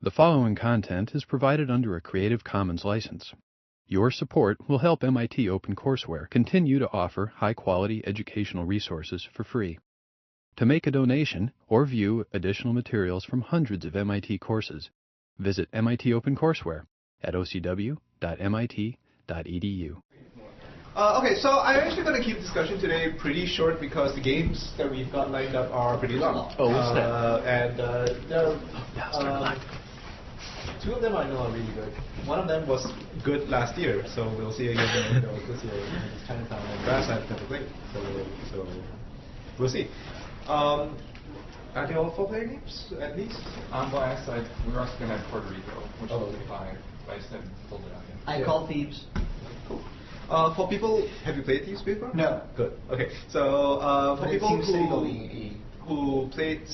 The following content is provided under a Creative Commons license. Your support will help MIT OpenCourseware continue to offer high-quality educational resources for free. To make a donation or view additional materials from hundreds of MIT courses, visit MIT OpenCourseware at ocw.mit.edu. Okay, so I'm actually going to keep the discussion today pretty short because the games that we've got lined up are pretty long. Two of them I know are really good. One of them was good last year, so we'll see again this year. It's Chinatown and Brathwaite never played, so we'll see. Are they all 4-player games, at least? Well, actually, we're also going to have Puerto Rico, which is 5. I just haven't pulled it out yet. I call Thebes. Cool. For people, have you played Thebes before? No. Good. Okay. So for people who played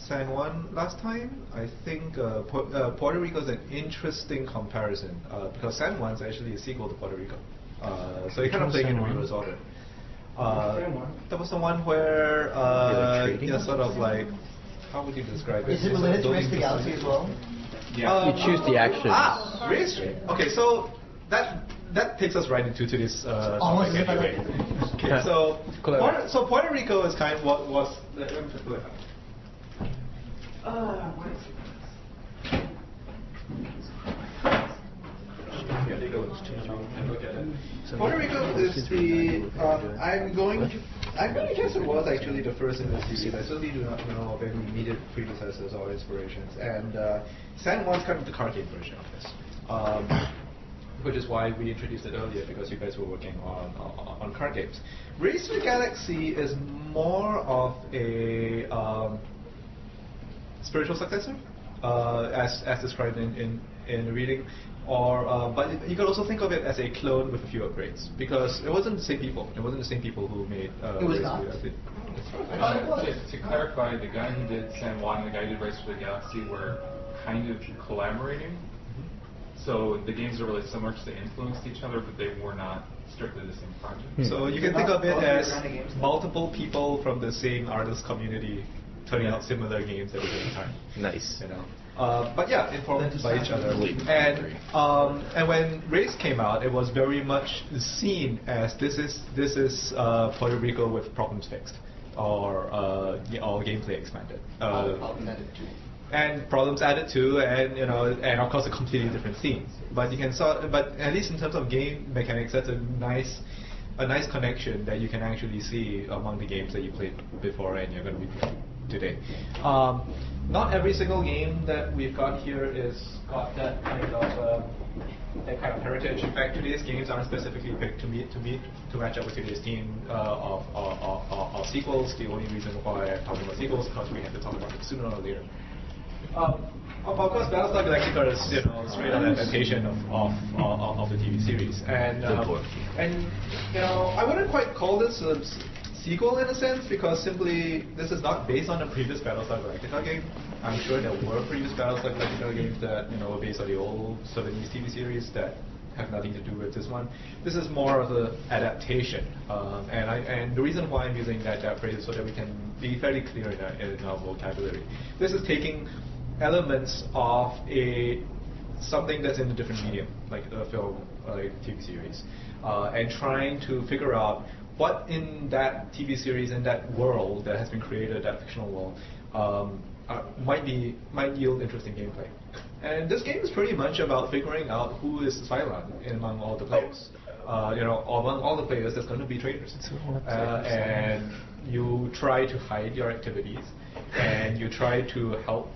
San Juan last time, I think Puerto Rico is an interesting comparison because San Juan is actually a sequel to Puerto Rico. So you kind of playing in reverse order. That was the one where you're sort of like, how would you describe it? Is it related to Race to the Galaxy as well? Yeah. You choose the actions. Race. Okay, so that takes us right into today's topic anyway. Okay, so Puerto Rico is kind of what was. Let me just look it up. Puerto Rico is the. I'm going to guess it was actually the first in the series. I certainly do not know of any immediate predecessors or inspirations. And San Juan's kind of the card game version of this. Which is why we introduced it earlier, because you guys were working on card games. Race to the Galaxy is more of a spiritual successor, as described in the reading, but you could also think of it as a clone with a few upgrades, because it wasn't the same people. It wasn't the same people who made. It was not. To clarify, the guy who did San Juan and the guy who did Race to the Galaxy were kind of collaborating. So the games are really similar because they influenced each other, but they were not strictly the same project. So you can think of it as multiple people from the same artist community turning out similar games at the same time. Nice. You know, but yeah, informed by each other. And when Race came out, it was very much seen as this is Puerto Rico with problems fixed, or gameplay expanded. And problems added to, and and of course a completely different scene. But you can but at least in terms of game mechanics, that's a nice connection that you can actually see among the games that you played before and you're going to be playing today. Not every single game that we've got here is got that kind of heritage. In fact, today's games aren't specifically picked to match up with today's theme of sequels. The only reason why I'm talking about sequels is because we have to talk about it sooner or later. Of course, Battlestar Galactica is straight up adaptation of the TV series, and I wouldn't quite call this a sequel in a sense, because simply this is not based on the previous Battlestar Galactica game. I'm sure there were previous Battlestar Galactica games that were based on the old 70s TV series that have nothing to do with this one. This is more of an adaptation, and the reason why I'm using that phrase is so that we can be fairly clear in our vocabulary. This is taking elements of something that's in a different medium, like a film, like a TV series, and trying to figure out what in that TV series, in that world that has been created, that fictional world, might yield interesting gameplay. And this game is pretty much about figuring out who is the Cylon among all the players. Among all the players, there's going to be traitors, and you try to hide your activities, and you try to help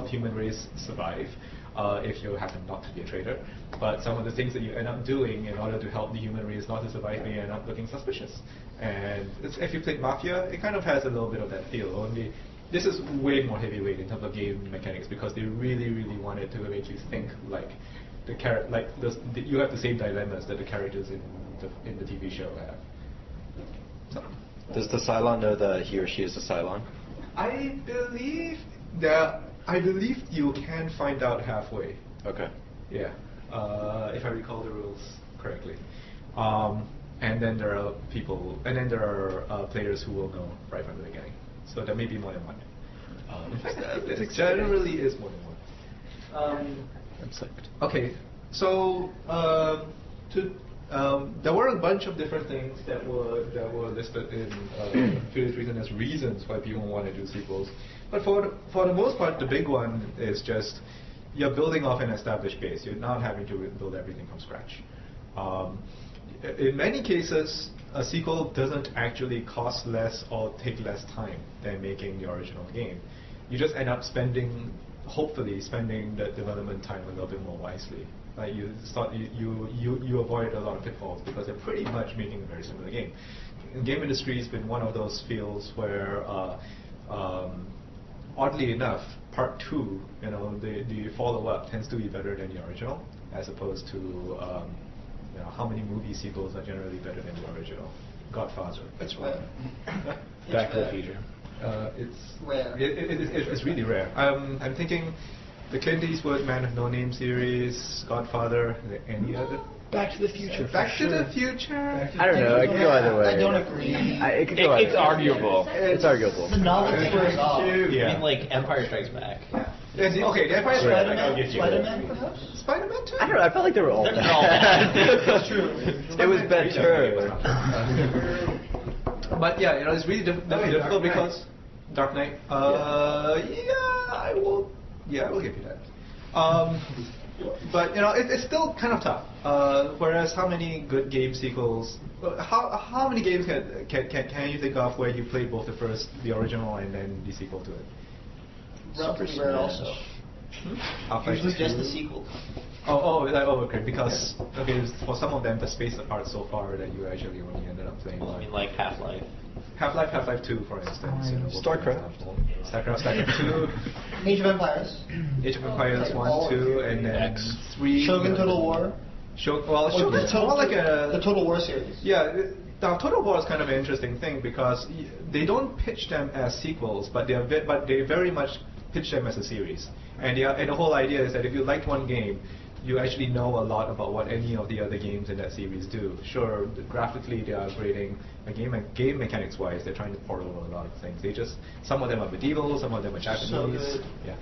human race survive. If you happen not to be a traitor, but some of the things that you end up doing in order to help the human race not to survive may end up looking suspicious. And if you played Mafia, it kind of has a little bit of that feel. Only this is way more heavyweight in terms of game mechanics, because they really, really wanted to make you think like you have the same dilemmas that the characters in the TV show have. So. Does the Cylon know that he or she is a Cylon? I believe you can find out halfway. Okay. Yeah, if I recall the rules correctly. And then there are players who will know right from the beginning. So there may be more than one. In fact, it generally is more than one. I'm psyched. Okay, so there were a bunch of different things that were listed in Philip's reason as reasons why people want to do sequels. But for the most part, the big one is just you're building off an established base. You're not having to build everything from scratch. In many cases, a sequel doesn't actually cost less or take less time than making the original game. You just end up hopefully spending the development time a little bit more wisely. Like you avoid a lot of pitfalls because they're pretty much making a very similar game. The game industry has been one of those fields where, oddly enough, part 2, the follow-up tends to be better than the original, as opposed to how many movie sequels are generally better than the original. Godfather. It's rare. Back to the Future. It's rare. It's really rare. I'm thinking the Clint Eastwood Man of No Name series, Godfather, any other? Back to the Future. Back to the Future. I don't know. It could go either way. I don't agree. It could go It's arguable. It's arguable. The novelty wears off. Yeah. I mean, like Empire Strikes Back. Okay, the Empire Strikes Back, I'll give you. Spider-Man, perhaps? Spider-Man 2? I don't know. I felt like they were all They're bad. all bad. That's true. It was better. But yeah, it's really difficult because Dark Knight. I will give you that. But it's still kind of tough. Whereas, how many good game sequels? How many games can you think of where you played both the original, and then the sequel to it? Relatively rare also. Usually just the sequel. Okay. Because for some of them, the space apart so far that you actually only ended up playing. I mean, like Half-Life. Half-Life 2, for instance. StarCraft. StarCraft 2. Age of Empires. Age of Empires 1, 2, and then 3. Shogun Total War. Shogun's more like the Total War series. Yeah, now Total War is kind of an interesting thing because they don't pitch them as sequels, but they very much pitch them as a series. And the whole idea is that if you liked one game, you actually know a lot about what any of the other games in that series do. Sure, graphically they are upgrading game mechanics wise, they're trying to port over a lot of things. Some of them are medieval, some of them are Japanese. So good. Yeah.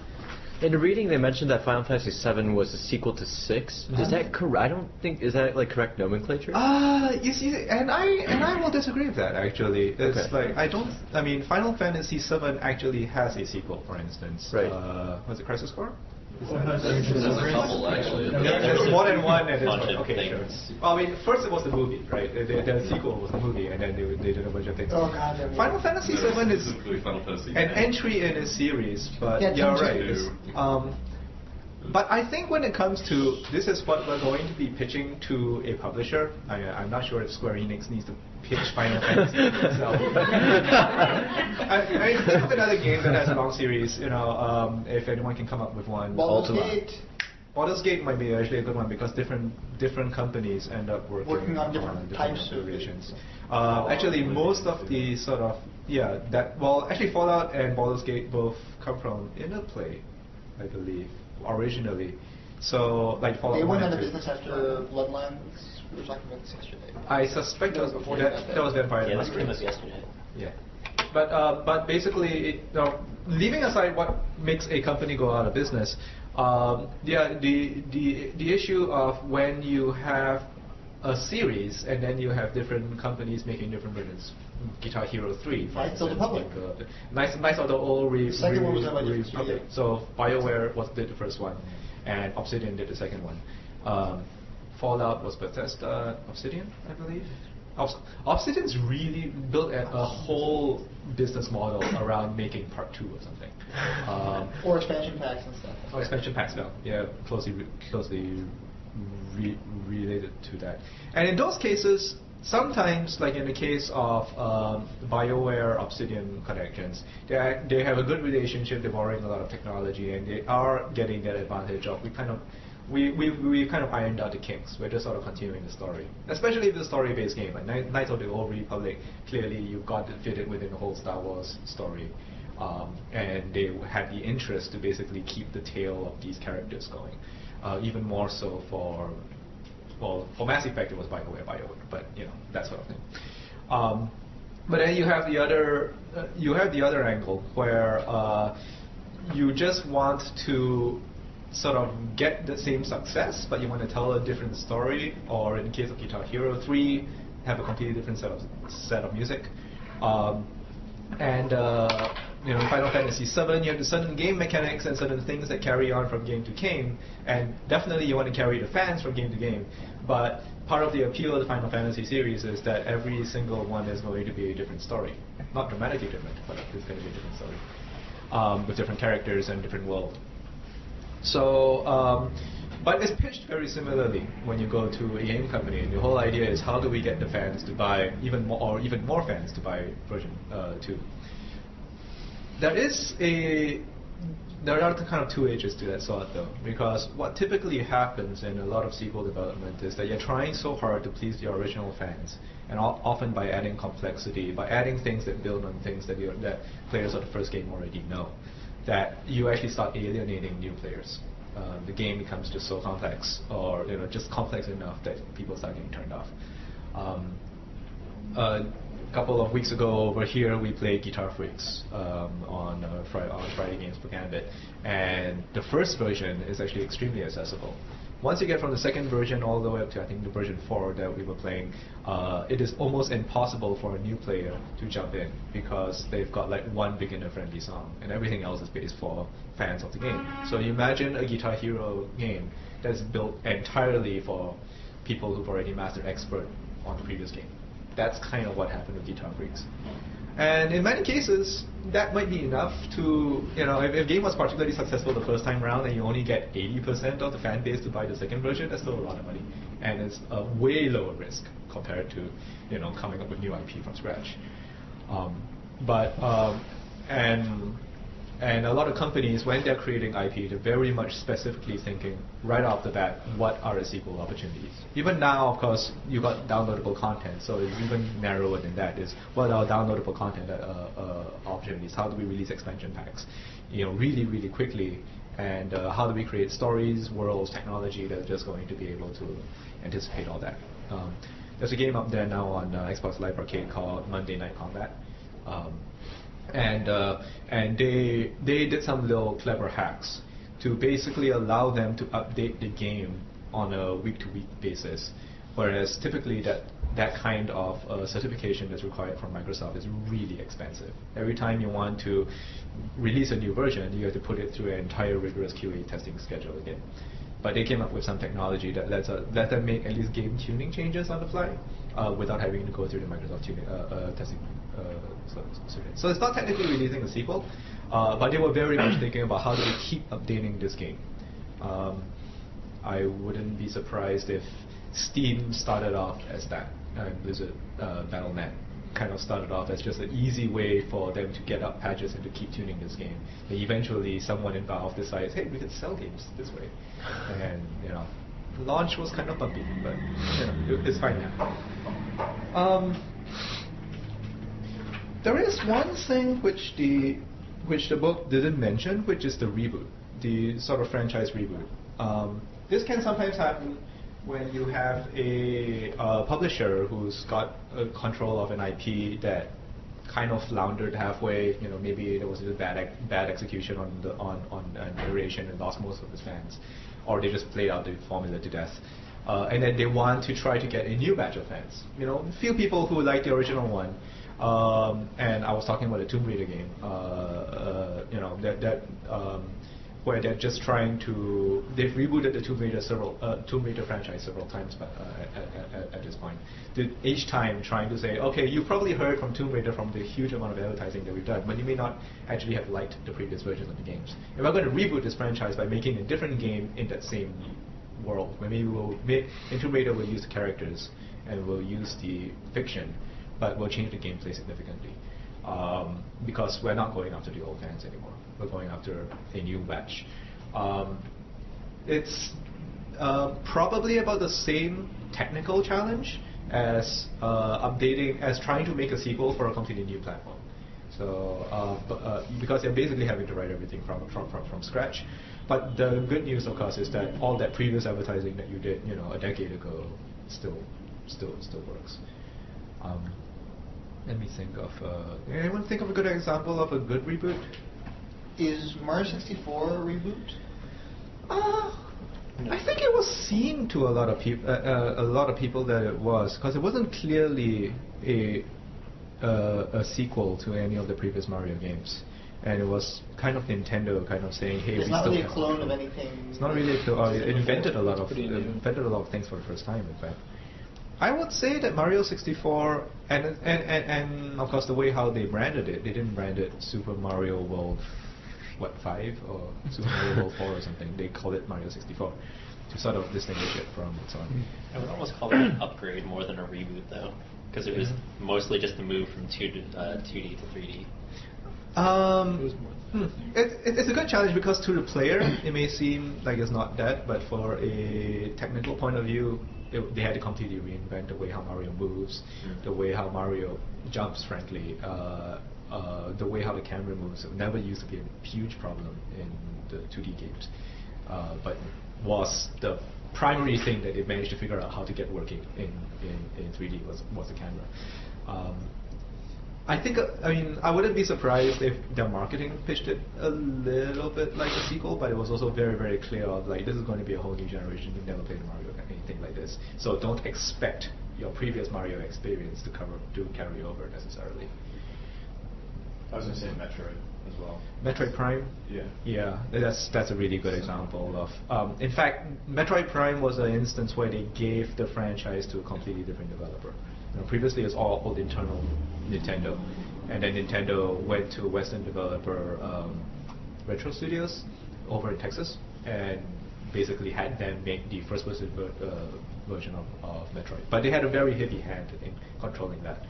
In the reading, they mentioned that Final Fantasy VII was a sequel to 6. Is that correct? I don't think is that correct nomenclature? You see, and I will disagree with that actually. It's Okay. Final Fantasy VII actually has a sequel, for instance. Right. Was it Crisis Core? There's a couple, actually. There's more than one. And Bunch there's of okay, sure. things. Well, first it was the movie, right? The sequel was the movie, and then they did a bunch of things. Oh god. Final Fantasy VII is Final Fantasy. an entry in a series, but Yeah, you're Team right. Two. But I think when it comes to this is what we're going to be pitching to a publisher. I'm not sure if Square Enix needs to pitch Final Fantasy itself. Think of another game that has a long series. If anyone can come up with one. Baldur's Gate. Baldur's Gate might be actually a good one because different companies end up working on different types of variations. Actually, most of the sort of actually Fallout and Baldur's Gate both come from Interplay, I believe, originally. So Fallout. They went 1 out of and 2. business after Bloodlines. We were talking about this yesterday. I suspect that was before that was Vampire the Yeah, this came Masquerade. up yesterday. Yeah, but basically, leaving aside what makes a company go out of business, the issue of when you have a series and then you have different companies making different versions. Guitar Hero 3, for Knights of the instance, Republic. Knights of the Old The second one was done by different Republic. studio. So BioWare did the first one, and Obsidian did the second one. Fallout was Bethesda, Obsidian, I believe. Obsidian's really built a whole business model around making part 2 or something. Or expansion packs and stuff. Or expansion packs, closely related to that. And in those cases, sometimes, like in the case of BioWare Obsidian connections, they have a good relationship, they're borrowing a lot of technology, and they are getting that advantage of we kind of ironed out the kinks. We're just sort of continuing the story, especially if it's a story-based game. Like Knights of the Old Republic, clearly you've got to fit it within the whole Star Wars story, and they had the interest to basically keep the tale of these characters going. Even more so for Mass Effect, it was BioWare, but that sort of thing. But then you have the other angle where you just want to sort of get the same success, but you want to tell a different story, or in the case of Guitar Hero 3, have a completely different set of music. In Final Fantasy VII, you have certain game mechanics and certain things that carry on from game to game, and definitely you want to carry the fans from game to game. But part of the appeal of the Final Fantasy series is that every single one is going to be a different story. Not dramatically different, but it's going to be a different story. With different characters and different world. So, but it's pitched very similarly when you go to a game company, and the whole idea is how do we get the fans to buy even more fans to buy version 2. There are kind of two edges to that sword though, because what typically happens in a lot of sequel development is that you're trying so hard to please the original fans, and often by adding complexity, by adding things that build on things that players of the first game already know, that you actually start alienating new players. The game becomes just so complex, or just complex enough that people start getting turned off. A couple of weeks ago over here, we played Guitar Freaks on Friday Games for GAMBIT, and the first version is actually extremely accessible. Once you get from the second version all the way up to I think the version 4 that we were playing, it is almost impossible for a new player to jump in because they've got like one beginner-friendly song, and everything else is based for fans of the game. So you imagine a Guitar Hero game that's built entirely for people who've already mastered expert on the previous game. That's kind of what happened with Guitar Freaks. And in many cases, that might be enough to, if a game was particularly successful the first time around and you only get 80% of the fan base to buy the second version, that's still a lot of money. And it's a way lower risk compared to, coming up with new IP from scratch. And a lot of companies, when they're creating IP, they're very much specifically thinking right off the bat, what are the sequel opportunities? Even now, of course, you've got downloadable content, so it's even narrower than that. Is what are downloadable content opportunities? How do we release expansion packs, really, really quickly? And how do we create stories, worlds, technology that are just going to be able to anticipate all that? There's a game up there now on Xbox Live Arcade called Monday Night Combat. And they did some little clever hacks to basically allow them to update the game on a week-to-week basis, whereas typically that kind of certification that's required from Microsoft is really expensive. Every time you want to release a new version, you have to put it through an entire rigorous QA testing schedule again. But they came up with some technology that let them make at least game tuning changes on the fly without having to go through the Microsoft tuning, testing. So it's not technically releasing a sequel, but they were very much thinking about how do we keep updating this game. I wouldn't be surprised if Steam started off as that, and Blizzard Battle.net kind of started off as just an easy way for them to get up patches and to keep tuning this game. And eventually someone involved decides, hey, we can sell games this way. And, the launch was kind of bumpy, but, it's fine now. There is one thing which the book didn't mention, which is the reboot, the sort of franchise reboot. This can sometimes happen when you have a publisher who's got control of an IP that kind of floundered halfway. Maybe there was a bad execution on narration and lost most of its fans, or they just played out the formula to death. And then they want to try to get a new batch of fans. Few people who like the original one. And I was talking about a Tomb Raider game. Where they're just trying to, they've rebooted the Tomb Raider franchise several times at this point. Each time trying to say, okay, you've probably heard from Tomb Raider from the huge amount of advertising that we've done, but you may not actually have liked the previous versions of the games. And we're going to reboot this franchise by making a different game in that same world, where maybe in Tomb Raider we'll use the characters and we'll use the fiction, but we'll change the gameplay significantly. Because we're not going after the old fans anymore. We're going after a new batch. It's probably about the same technical challenge as trying to make a sequel for a completely new platform. So, because they're basically having to write everything from scratch. But the good news, of course, is that all that previous advertising that you did, a decade ago, still works. Let me think of. Anyone think of a good example of a good reboot? Is Mario 64 a reboot? I think it was seen to a lot of people that it was, because it wasn't clearly a sequel to any of the previous Mario games, and it was kind of Nintendo kind of saying, "Hey, it's not really a clone of anything." It's not really a clone. It invented a lot of things for the first time. In fact, I would say that Mario 64 and of course the way how they branded it, they didn't brand it Super Mario World 5 or Super Mario World 4 or something. They called it Mario 64 to sort of distinguish it from its own. I would almost call it an upgrade more than a reboot, though, because it was mostly just a move from 2D to 3D. It's a good challenge because to the player it may seem like it's not that, but for a technical point of view, they had to completely reinvent the way how Mario moves, the way how Mario jumps, frankly, the way how the camera moves. It never used to be a huge problem in the 2D games, but was the primary thing that they managed to figure out how to get working in 3D was the camera. I think, I wouldn't be surprised if their marketing pitched it a little bit like a sequel, but it was also very, very clear of like, this is going to be a whole new generation. You've never played Mario, anything like this. So don't expect your previous Mario experience to carry over necessarily. I was going to say Metroid as well. Metroid Prime? Yeah. Yeah, that's a really good example of... in fact, Metroid Prime was an instance where they gave the franchise to a completely different developer. Previously, it was all internal Nintendo, and then Nintendo went to a Western developer, Retro Studios, over in Texas, and basically had them make the first-person version of Metroid. But they had a very heavy hand in controlling that.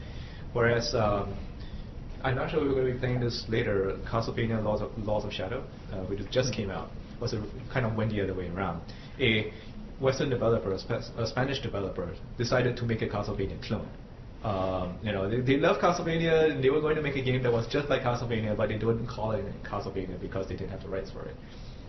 Whereas, I'm not sure we're going to be playing this later, Castlevania Laws of Shadow, which just came out, kind of went the other way around. A Western developer, a Spanish developer, decided to make a Castlevania clone. They love Castlevania, and they were going to make a game that was just like Castlevania, but they didn't call it Castlevania because they didn't have the rights for it.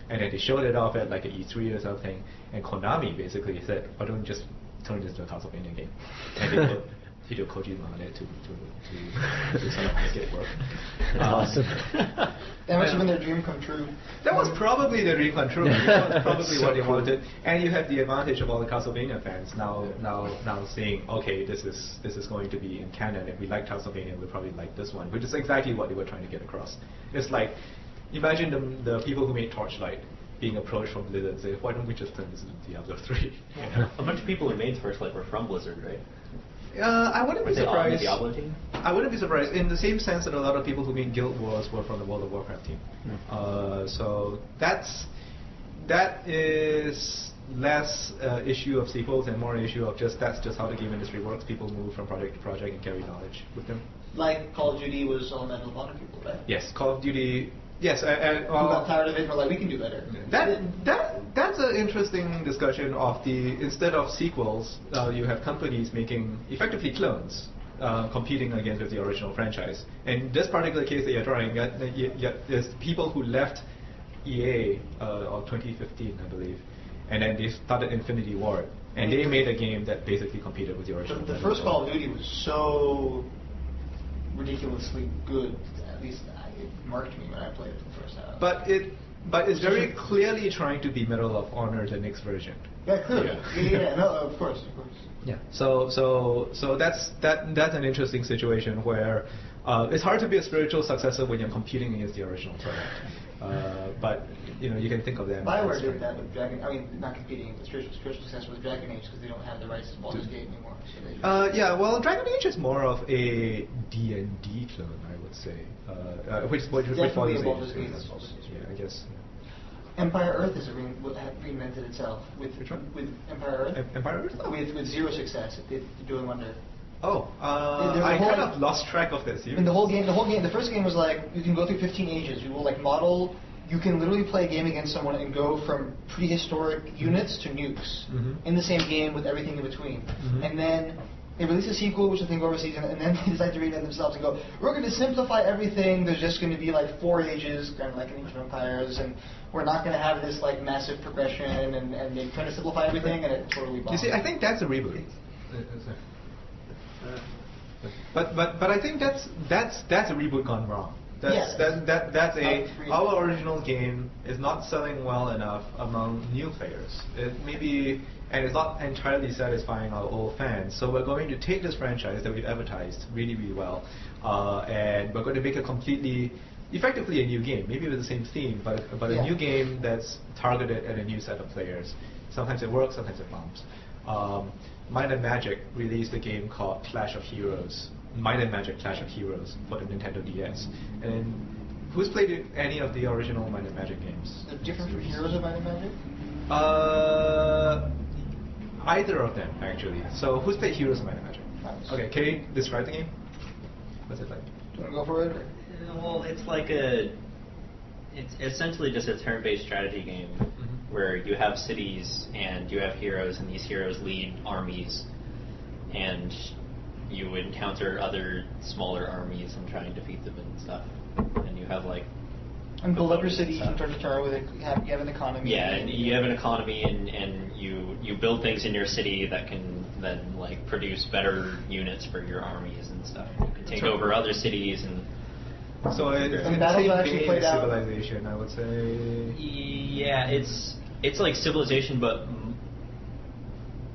And then they showed it off at like an E3 or something, and Konami basically said, "Why don't you just turn this into a Castlevania game?" And they put Hideo Kojima on it to sort of make it work. Awesome. That must have been their dream come true. That was probably their dream come true. That was probably what they wanted. And you have the advantage of all the Castlevania fans now saying, okay, this is going to be in canon. If we like Castlevania, we'll probably like this one, which is exactly what they were trying to get across. It's like, imagine the people who made Torchlight being approached from Blizzard and say, why don't we just turn this into Diablo 3? A bunch of people who made Torchlight were from Blizzard, right? I wouldn't be surprised. On the Diablo team? I wouldn't be surprised in the same sense that a lot of people who made Guild Wars were from the World of Warcraft team. So that is less issue of sequels and more issue of that's just how the game industry works. People move from project to project and carry knowledge with them. Like Call of Duty was all Medal of Honor people, right? Yes, Call of Duty. Yes, who got tired of it and were like, we can do better. That's an interesting discussion of instead of sequels, you have companies making effectively clones, competing against the original franchise. In this particular case that you're drawing, there's people who left EA or 2015, I believe, and then they started Infinity Ward, and they made a game that basically competed with the original. The first Call of Duty was so ridiculously good, at least it marked me when I played it for the first time. But it's very clearly trying to be Medal of Honor, the next version. Yeah, clearly. Yeah, no, of course. Yeah. So that's an interesting situation where it's hard to be a spiritual successor when you're competing against the original product. But you can think of them. BioWare did that with Dragon. I mean, not competing, but spiritual success with Dragon Age because they don't have the rights to Baldur's Gate anymore. So yeah. Well, Dragon Age is more of a D&D clone, I would say. Which Baldur's Gate. Yeah, I guess. Empire Earth has reinvented itself with Empire Earth. Empire Earth? Oh. With zero success, they're doing wonder. Oh, I kind of lost track of this. And the first game was like, you can go through 15 ages. You will model, you can literally play a game against someone and go from prehistoric units to nukes in the same game with everything in between. And then they released a sequel, which I think overseas, and then they decided to reinvent themselves and go, we're going to simplify everything. There's just going to be 4 ages, kind of like in Age of Empires, and we're not going to have this massive progression, and they try to simplify everything, and it totally bombed. You see, I think that's a reboot. But I think that's a reboot gone wrong. That's Not our original game is not selling well enough among new players. And it's not entirely satisfying our old fans. So we're going to take this franchise that we've advertised really, really well, and we're going to make a effectively a new game, maybe with the same theme, but a new game that's targeted at a new set of players. Sometimes it works, sometimes it bombs. Might and Magic released a game called Clash of Heroes. Might and Magic Clash of Heroes for the Nintendo DS. And who's played any of the original Might and Magic games? The different from Heroes of Might and Magic? Either of them, actually. So who's played Heroes of Might and Magic? Nice. Okay, can you describe the game? What's it like? Do you want to go for it? Or? Well, it's essentially just a turn-based strategy game where you have cities and you have heroes, and these heroes lead armies, and you encounter other smaller armies and try and defeat them and stuff. And you have and build up your city from turn to turn with you have an economy. Yeah, and you have an economy, and you build things in your city that can then produce better units for your armies and stuff. You can take over other cities and. So it's battles actually played out. Civilization, I would say. Yeah, it's like Civilization, but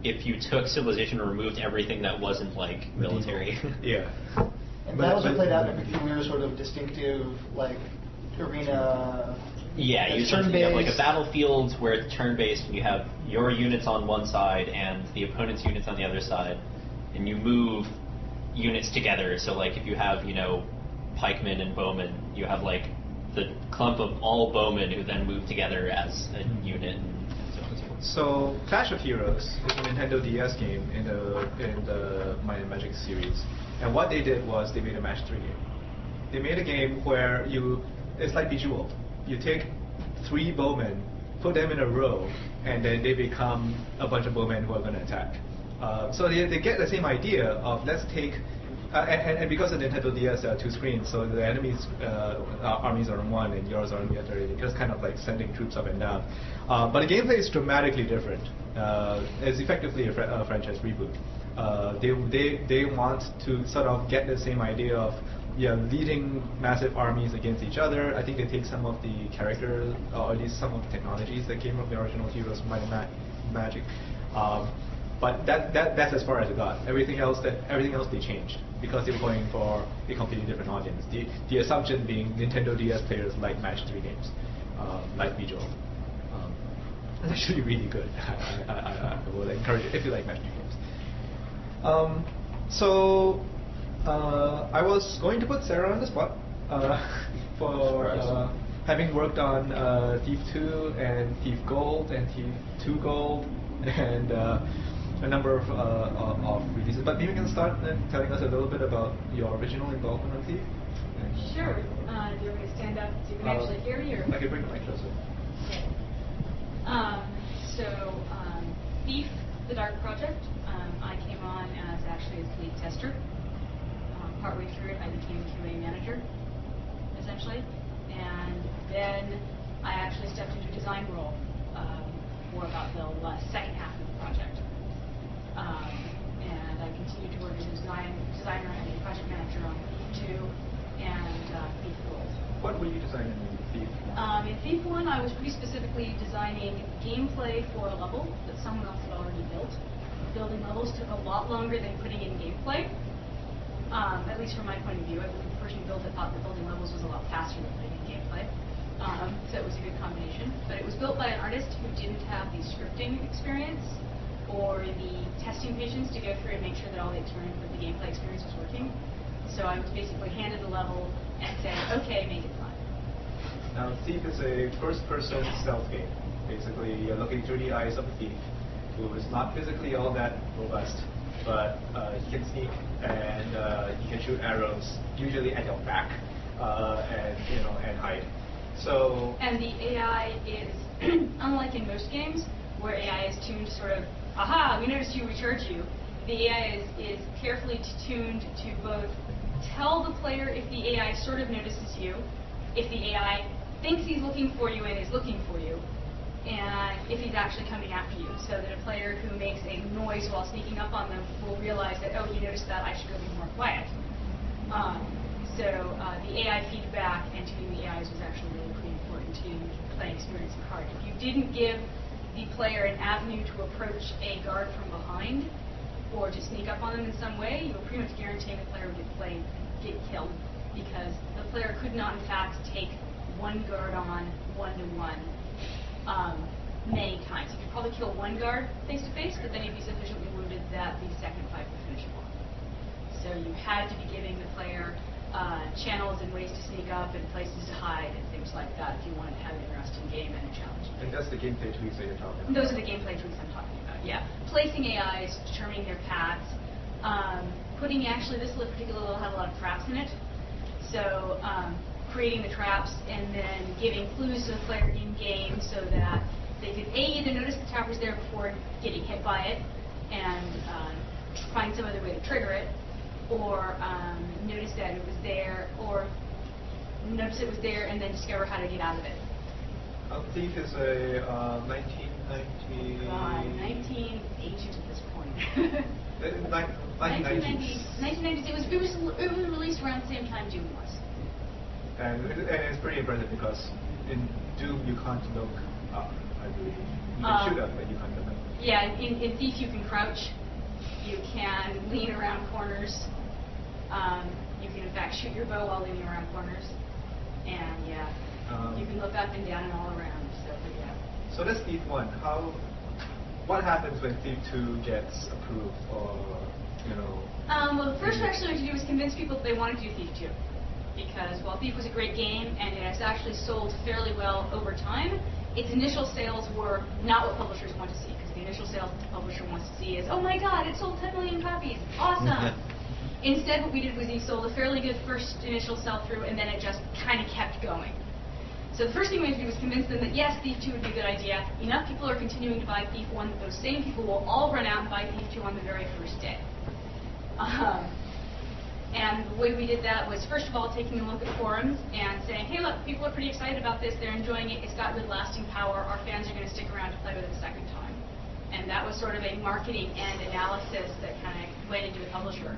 if you took Civilization and removed everything that wasn't military. Yeah. And battles are played out in a peculiar sort of distinctive arena. Yeah, you have a battlefield where it's turn-based, and you have your units on one side and the opponent's units on the other side, and you move units together. So if you have pikemen and bowmen, you have the clump of all bowmen who then move together as a unit, and so on and so forth. So Clash of Heroes is a Nintendo DS game in the Might and Magic series, and what they did was they made a match 3 game. They made a game where it's like Bejeweled. You take 3 bowmen, put them in a row, and then they become a bunch of bowmen who are going to attack. So they get the same idea of let's take. And because of Nintendo DS, there are 2 screens, so the enemy's armies are on one and yours are on the other. It's just kind of sending troops up and down. But the gameplay is dramatically different. It's effectively a franchise reboot. They want to sort of get the same idea of leading massive armies against each other. I think they take some of the characters, or at least some of the technologies that came from the original Heroes Might and Magic. But that's as far as it got. Everything else they changed because they were going for a completely different audience. The assumption being Nintendo DS players like match 3 games, like Bejeweled. It's actually really good. I would encourage it if you like match 3 games. I was going to put Sarah on the spot for having worked on Thief 2 and Thief Gold and Thief 2 Gold and a number of releases. But maybe you can start telling us a little bit about your original involvement on Thief. Sure. Do you want me to stand up so you can actually hear me? Or? I can bring the mic closer. Okay. Thief, the Dark Project, I came on as actually as lead tester. Partway through it, I became QA manager, essentially. And then I actually stepped into a design role for about the second half of the project. And I continued to work as a designer and a project manager on Thief 2 and Thief Gold. What were you designing in Thief 1? In Thief 1, I was pretty specifically designing gameplay for a level that someone else had already built. Building levels took a lot longer than putting in gameplay, at least from my point of view. I believe the person who built it thought that building levels was a lot faster than putting in gameplay. So it was a good combination. But it was built by an artist who didn't have the scripting experience or the testing patience to go through and make sure that all the gameplay experience was working. So I was basically handed the level and said, okay, make it fun. Now, Thief is a first-person stealth game. Basically, you're looking through the eyes of a thief who is not physically all that robust, but he can sneak and he can shoot arrows, usually at your back, and hide. So. And the AI is, unlike in most games, where AI is tuned to sort of, aha, we noticed you, we charge you. The AI is carefully tuned to both tell the player if the AI sort of notices you, if the AI thinks he's looking for you and is looking for you, and if he's actually coming after you, so that a player who makes a noise while sneaking up on them will realize that, oh, he noticed that, I should go be more quiet. So the AI feedback and tuning the AIs was actually really pretty important to the playing experience of card. If you didn't give the player an avenue to approach a guard from behind or to sneak up on them in some way, you were pretty much guaranteeing the player would get killed, because the player could not, in fact, take one guard on one-to-one many times. You could probably kill one guard face-to-face, but then you'd be sufficiently wounded that the second fight would finish him off. So you had to be giving the player channels and ways to sneak up and places to hide and things like that if you wanted to have an interesting game and a challenging game. And that's the gameplay tweaks that you're talking about. Those are the gameplay tweaks I'm talking about, yeah. Placing AIs, determining their paths, putting, actually this particular level had a lot of traps in it, so creating the traps and then giving clues to the player in-game so that they could either notice the trap was there before getting hit by it and find some other way to trigger it, or notice that it was there, or notice it was there and then discover how to get out of it. Thief is a 1990... 1980s at this point. 1990s. 1990s. It was released around the same time Doom was. And it's pretty impressive because in Doom you can't look up, I believe. You can shoot up, but you can't look up. Yeah, in Thief you can crouch, you can lean around corners, you can in fact shoot your bow while leaning around corners, and yeah, you can look up and down and all around. So yeah. So that's Thief 1. What happens when Thief 2 gets approved, or well, the first actually what to do was convince people that they wanted to do Thief 2. Because while Thief was a great game and it has actually sold fairly well over time, its initial sales were not what publishers want to see. Because the initial sales that the publisher wants to see is, oh my god, it sold 10 million copies, awesome! Instead, what we did was we sold a fairly good first initial sell-through, and then it just kind of kept going. So the first thing we had to do was convince them that yes, Thief 2 would be a good idea. Enough people are continuing to buy Thief 1 that those same people will all run out and buy Thief 2 on the very first day. And the way we did that was, first of all, taking a look at forums and saying, hey, look, people are pretty excited about this. They're enjoying it. It's got good lasting power. Our fans are going to stick around to play with it a second time. And that was sort of a marketing and analysis that kind of went into the publisher.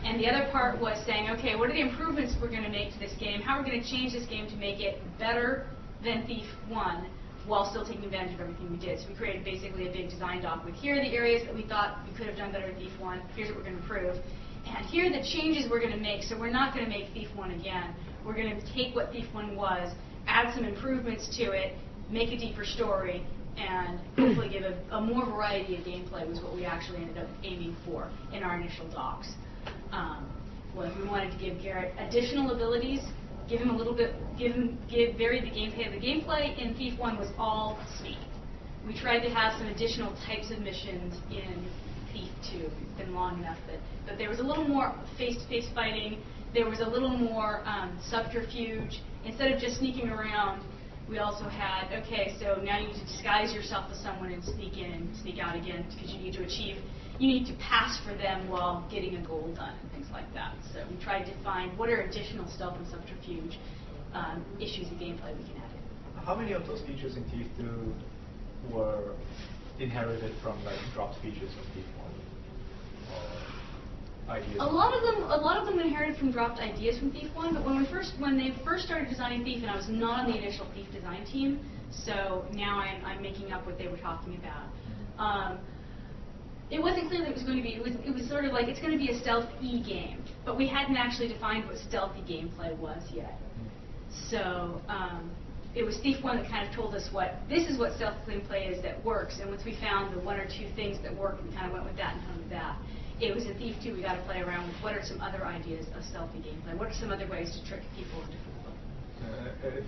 And the other part was saying, okay, what are the improvements we're going to make to this game? How are we going to change this game to make it better than Thief 1 while still taking advantage of everything we did? So we created basically a big design doc with, here are the areas that we thought we could have done better in Thief 1. Here's what we're going to improve. And here are the changes we're going to make. So we're not going to make Thief 1 again. We're going to take what Thief 1 was, add some improvements to it, make a deeper story, and hopefully give a more variety of gameplay was what we actually ended up aiming for in our initial docs. Was we wanted to give Garrett additional abilities, give him a little bit, vary the gameplay. The gameplay in Thief 1 was all sneak. We tried to have some additional types of missions in Thief 2. It's been long enough that there was a little more face-to-face fighting. There was a little more subterfuge. Instead of just sneaking around, we also had, okay, so now you need to disguise yourself as someone and sneak in and sneak out again because you need to pass for them while getting a goal done and things like that. So we tried to find what are additional stealth and subterfuge issues of gameplay we can add in. How many of those features in Thief 2 were inherited from dropped features from Thief 1? Ideas? A lot of them inherited from dropped ideas from Thief 1, but when they first started designing Thief, and I was not on the initial Thief design team, so now I'm making up what they were talking about. It wasn't clear that it was going to be, it was sort of like, it's going to be a stealth-y game, but we hadn't actually defined what stealthy gameplay was yet. So it was Thief 1 that kind of told us this is what stealth gameplay is that works, and once we found the one or two things that worked, we kind of went with that and hung with that. It was in Thief 2 we got to play around with what are some other ideas of stealthy gameplay, what are some other ways to trick people into football.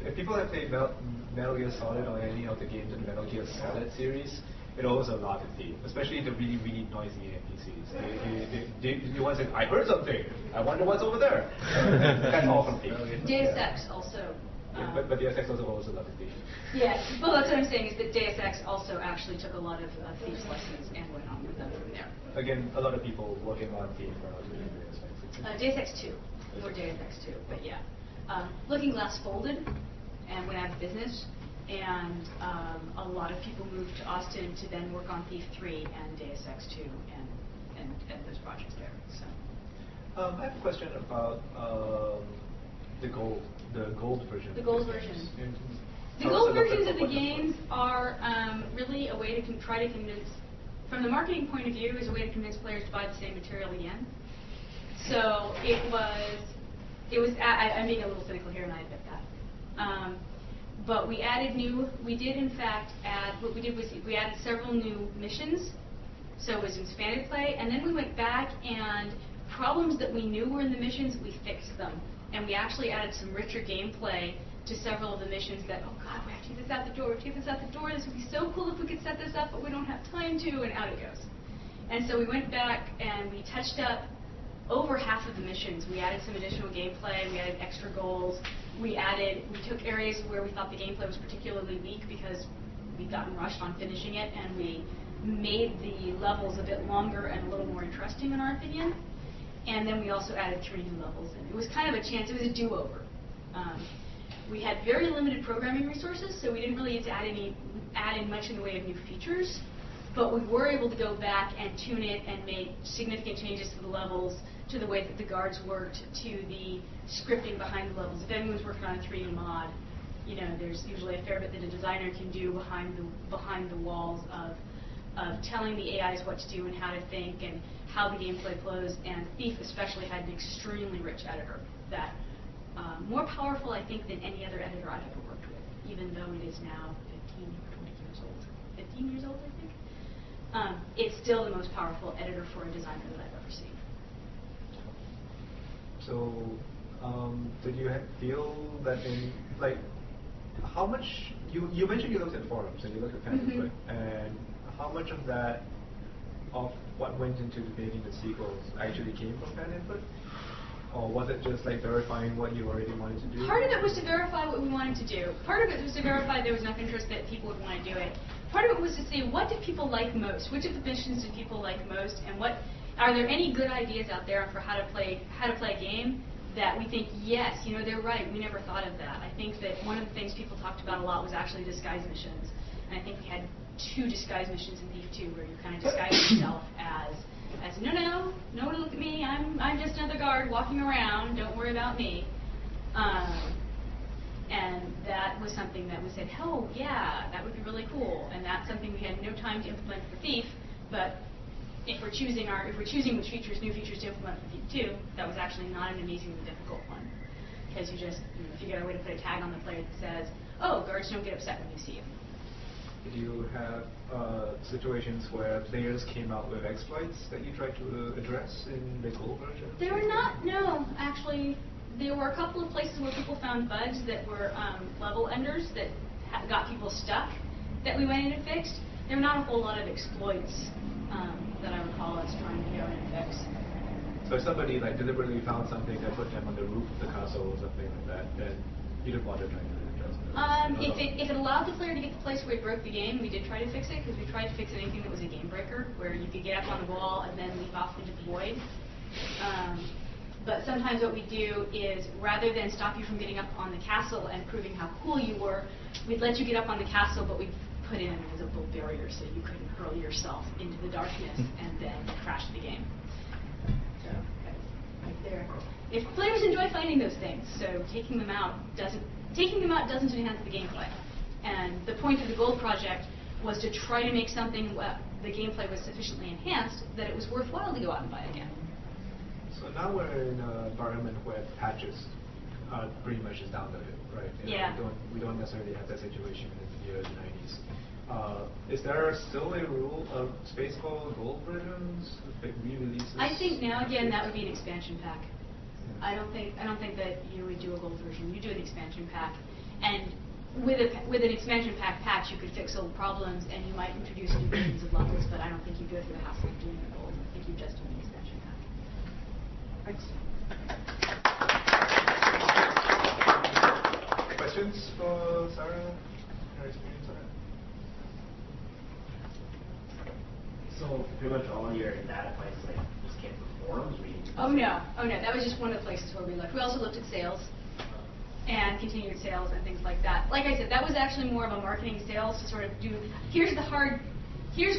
If people have played Metal Gear Solid or any of the games in the Metal Gear Solid series, it owes a lot to Thief, especially the really, really noisy NPCs. You want to say, I heard something, I wonder what's over there. That's all from Thief. Deus Ex also. But Deus Ex also owes a lot to Thief. Yeah, well that's what I'm saying is that Deus Ex also actually took a lot of Thief's lessons and went on with them from there. Again, a lot of people working on Thief are also doing Deus Ex. Deus Ex 2, or Deus Ex 2, but yeah. Looking Glass folded and went out of business. And a lot of people moved to Austin to then work on Thief 3 and Deus Ex 2 and those projects there. So. I have a question about The gold version. The gold version. And The tell us gold a little bit versions about of the what that's games are really a way to try to convince, from the marketing point of view, is a way to convince players to buy the same material again. So I'm being a little cynical here, and I admit that. But we did in fact add, what we did was we added several new missions, so it was expanded play, and then we went back and problems that we knew were in the missions, we fixed them. And we actually added some richer gameplay to several of the missions that, oh god, we have to get this out the door, this would be so cool if we could set this up, but we don't have time to, and out it goes. And so we went back and we touched up over half of the missions. We added some additional gameplay, we added extra goals, we took areas where we thought the gameplay was particularly weak because we'd gotten rushed on finishing it, and we made the levels a bit longer and a little more interesting in our opinion. And then we also added 3 new levels. And it was kind of a chance, it was a do-over. We had very limited programming resources, so we didn't really get to add in much in the way of new features. But we were able to go back and tune it and make significant changes to the levels, to the way that the guards worked, to the scripting behind the levels. If anyone's working on a 3D mod, there's usually a fair bit that a designer can do behind the walls of telling the AIs what to do and how to think and how the gameplay flows. And Thief especially had an extremely rich editor that more powerful, I think, than any other editor I've ever worked with, even though it is now 15 or 20 years old. 15 years old, I think. It's still the most powerful editor for a designer that I've ever seen. So, did you feel that how much, you mentioned you looked at forums and you looked at fan input, and how much of that, of what went into debating the sequels actually came from fan input? Or was it just verifying what you already wanted to do? Part of it was to verify what we wanted to do. Part of it was to verify there was enough interest that people would want to do it. Part of it was to see what did people like most, which of the missions did people like most, and are there any good ideas out there for how to play a game that we think, yes, they're right, we never thought of that. I think that one of the things people talked about a lot was actually disguise missions. And I think we had 2 disguise missions in Thief 2 where you kind of disguise yourself as no one look at me, I'm just another guard walking around, don't worry about me. And that was something that we said, oh yeah, that would be really cool. And that's something we had no time to implement for Thief, but if we're choosing which new features to implement for Thief 2, that was actually not an amazingly difficult one. Because you just figure out a way to put a tag on the player that says, oh, guards don't get upset when you see you. Did you have situations where players came out with exploits that you tried to address in the gold version? There were not, no, actually. There were a couple of places where people found bugs that were level enders that got people stuck that we went in and fixed. There were not a whole lot of exploits that I recall us trying to go in and fix. So if somebody deliberately found something that put them on the roof of the castle or something like that, then you didn't bother trying to address it? If it allowed the player to get the place where it broke the game, we did try to fix it, because we tried to fix anything that was a game breaker, where you could get up on the wall and then leap off into the void. But sometimes what we do is, rather than stop you from getting up on the castle and proving how cool you were, we'd let you get up on the castle, but we'd put in an invisible barrier so you couldn't hurl yourself into the darkness and then crash the game. So that's right there. If players enjoy finding those things, so taking them out doesn't enhance the gameplay. And the point of the Gold project was to try to make something the gameplay was sufficiently enhanced that it was worthwhile to go out and buy again. So now we're in an environment where patches pretty much is downloaded, right? Yeah. We don't necessarily have that situation in the early 90s. Is there still a rule of space called gold versions, re-releases? I think now again that would be an expansion pack. I don't think that you would do a gold version. You do an expansion pack, and with an expansion pack patch, you could fix old problems and you might introduce new versions of levels. But I don't think you go through the hassle of doing a gold. I think you just do an expansion pack. Thanks. Questions for Sara? Her experience on it? So pretty much all your data points just came from forums? Oh no, that was just one of the places where we looked. We also looked at sales and continued sales and things like that. Like I said, that was actually more of a marketing sales to sort of do, here's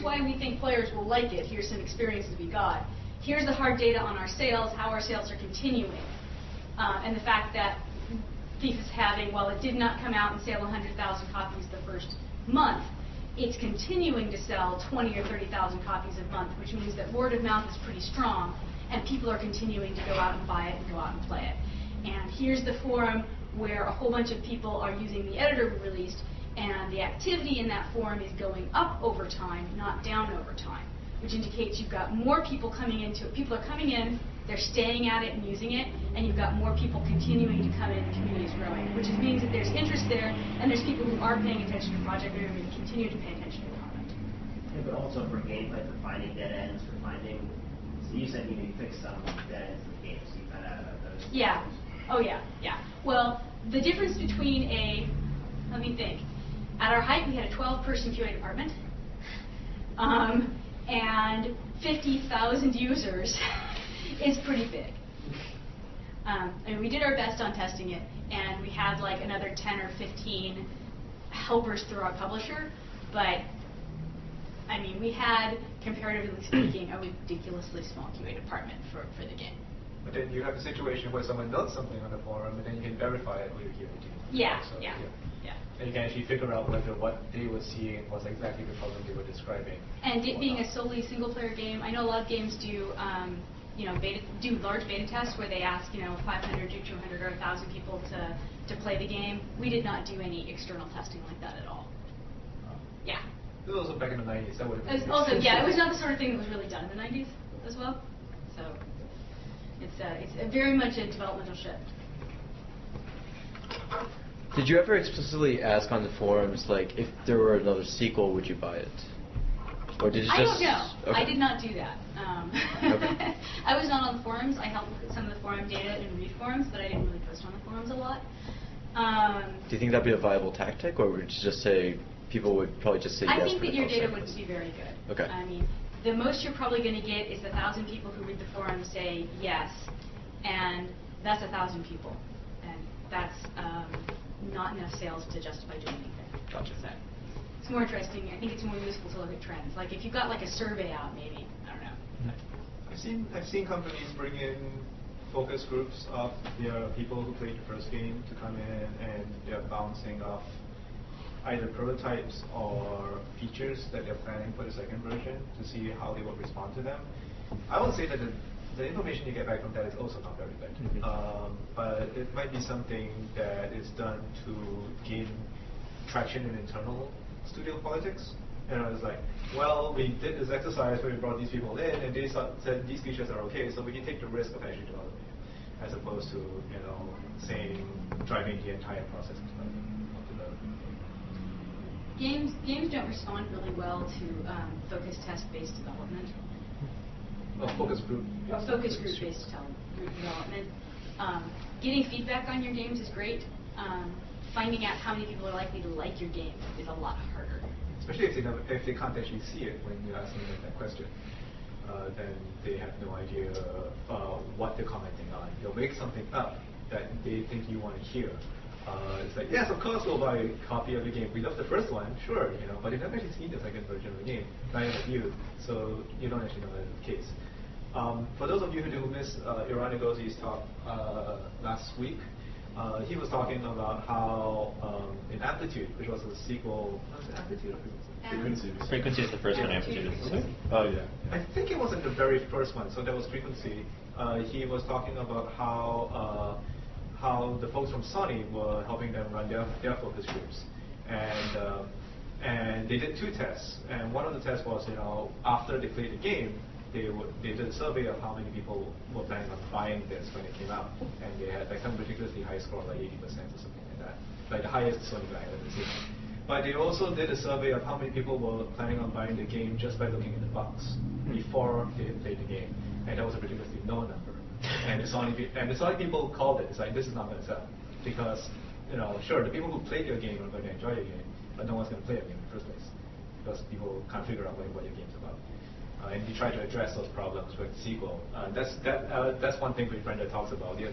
why we think players will like it, here's some experiences we got. Here's the hard data on our sales, how our sales are continuing. And the fact that Thief is having, while it did not come out and sell 100,000 copies the first month, it's continuing to sell 20 or 30,000 copies a month, which means that word of mouth is pretty strong, and people are continuing to go out and buy it and go out and play it. And here's the forum where a whole bunch of people are using the editor we released, and the activity in that forum is going up over time, not down over time, which indicates you've got more people coming into it. People are coming in, they're staying at it and using it, and you've got more people continuing to come in, the community is growing, which means that there's interest there, and there's people who are paying attention to the project and are going to continue to pay attention to the product. Yeah, but also for gameplay, for finding dead ends, for finding, so you said you fixed some dead ends in the game, so you found out about those. Yeah. Oh yeah, yeah. Well, the difference between let me think. At our height, we had a 12-person QA department, and 50,000 users is pretty big. I mean, we did our best on testing it, and we had like another 10 or 15 helpers through our publisher, but I mean, we had, comparatively speaking, a ridiculously small QA department for the game. But then you have a situation where someone notes something on the forum, and then you can verify it with your QA team. Yeah, So, yeah. And you can actually figure out whether what they were seeing was exactly the problem they were describing. And it being a solely single-player game, I know a lot of games do, do large beta tests where they ask, 500 or 200 or 1,000 people to play the game. We did not do any external testing like that at all. Yeah. This was also back in the 90s. That would have been Also, yeah, it was not the sort of thing that was really done in the 90s as well. So it's very much a developmental shift. Did you ever explicitly ask on the forums, like, if there were another sequel, would you buy it? Or did you just... I don't know. Okay. I did not do that. Okay. I was not on the forums. I helped with some of the forum data and read forums, but I didn't really post on the forums a lot. Do you think that'd be a viable tactic, or would you just say people would probably just say yes? I think that your data would would be very good. Okay. I mean, the most you're probably going to get is 1,000 people who read the forum say yes, and that's 1,000 people, and that's not enough sales to justify doing anything. Gotcha. So it's more interesting. I think it's more useful to look at trends. Like if you've got like a survey out, maybe, I don't know. I've seen companies bring in focus groups of their people who played the first game to come in, and they're bouncing off either prototypes or features that they're planning for the second version to see how they will respond to them. I would say that the information you get back from that is also not very good. But it might be something that is done to gain traction in internal studio politics. It's like, well, we did this exercise where we brought these people in, and they said these features are okay, so we can take the risk of actually developing it, as opposed to, saying driving the entire process of development. Games don't respond really well to focus test-based development. Focus group. Focus group-based development. Getting feedback on your games is great. Finding out how many people are likely to like your game is a lot harder. Especially if they can't actually see it when you ask them that question. Then they have no idea what they're commenting on. They'll make something up that they think you want to hear. It's like, yes, of course we'll buy a copy of the game. We love the first one, sure, but they've never actually seen the second version of the game. Neither have you, so you don't actually know that's the case. For those of you who missed Iran Agosi's talk last week, he was talking about how in Amplitude, which was a sequel, was it Amplitude or Frequency? Frequency is the first one, Amplitude is the second. Oh, yeah. I think it wasn't the very first one, so that was Frequency. He was talking about how the folks from Sony were helping them run their focus groups. And they did two tests. And one of the tests was, after they played the game, they did a survey of how many people were planning on buying this when it came out. And they had like some ridiculously high score, like 80% or something like that. Like the highest Sony guy I've ever seen. But they also did a survey of how many people were planning on buying the game just by looking in the box before they had played the game. And that was a ridiculously low number. And the Sony people called it. It's like, this is not going to sell. Because, sure, the people who played your game are going to enjoy your game, but no one's going to play your game in the first place. Because people can't figure out what your game's about. And you try to address those problems with the sequel. That's one thing that Brenda talks about. Your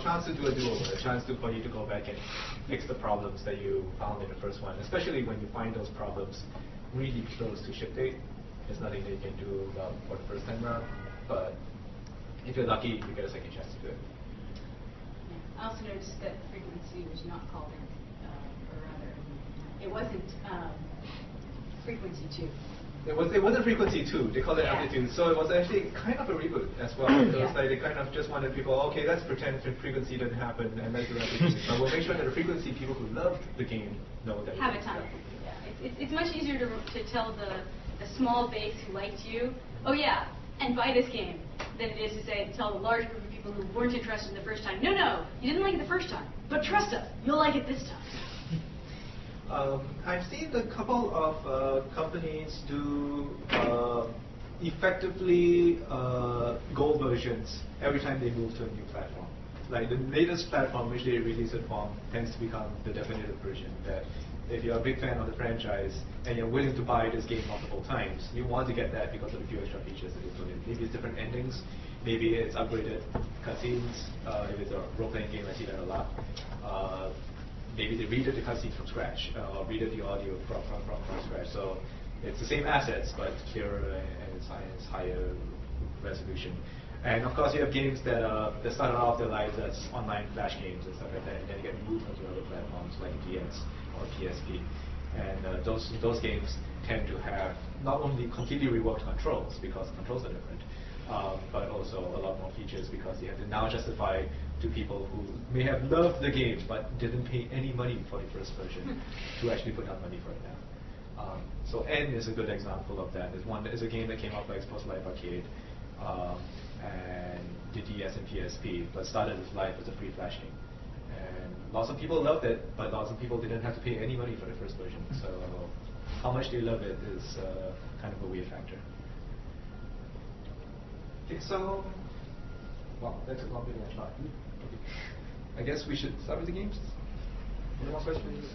chance to do a do-over, a chance for you to go back and fix the problems that you found in the first one, especially when you find those problems really close to ship date. There's nothing that you can do about for the first time around, but if you're lucky, you get a second chance to do it. I also noticed that frequency was not called in, or rather, it wasn't frequency 2. It wasn't frequency 2, they called it Yeah. amplitude. So it was actually kind of a reboot as well. It was like they kind of just wanted people, okay, let's pretend the frequency didn't happen and let's do amplitude. But we'll make sure that the frequency people who loved the game know that Have it a time. happened. Yeah. It's much easier to tell the small base who liked you, oh yeah, and buy this game, than it is to say, tell the large group of people who weren't interested the first time, no, you didn't like it the first time, but trust us, you'll like it this time. I've seen a couple of companies do effectively gold versions every time they move to a new platform. Like the latest platform which they release it on tends to become the definitive version, that if you're a big fan of the franchise and you're willing to buy this game multiple times, you want to get that because of the few extra features that they put in. Maybe it's different endings, maybe it's upgraded cutscenes. If it's a role-playing game, I see that a lot. Maybe they redid the cutscenes from scratch, or redid the audio from scratch. So it's the same assets, but clearer and it's higher resolution. And of course, you have games that started off their lives as online flash games and stuff like that, and then get moved onto other platforms like GX or PSP. And those games tend to have not only completely reworked controls, because controls are different, but also a lot more features, because you have to now justify to people who may have loved the game but didn't pay any money for the first version to actually put down money for it now. So N is a good example of that. It's a game that came out by Xbox Live Arcade and did DS and PSP, but started its life as a free flash game. And lots of people loved it, but lots of people didn't have to pay any money for the first version. So how much they love it is kind of a weird factor. Okay, so, well, that took longer than I thought. Okay. I guess we should start with the games. Any more questions?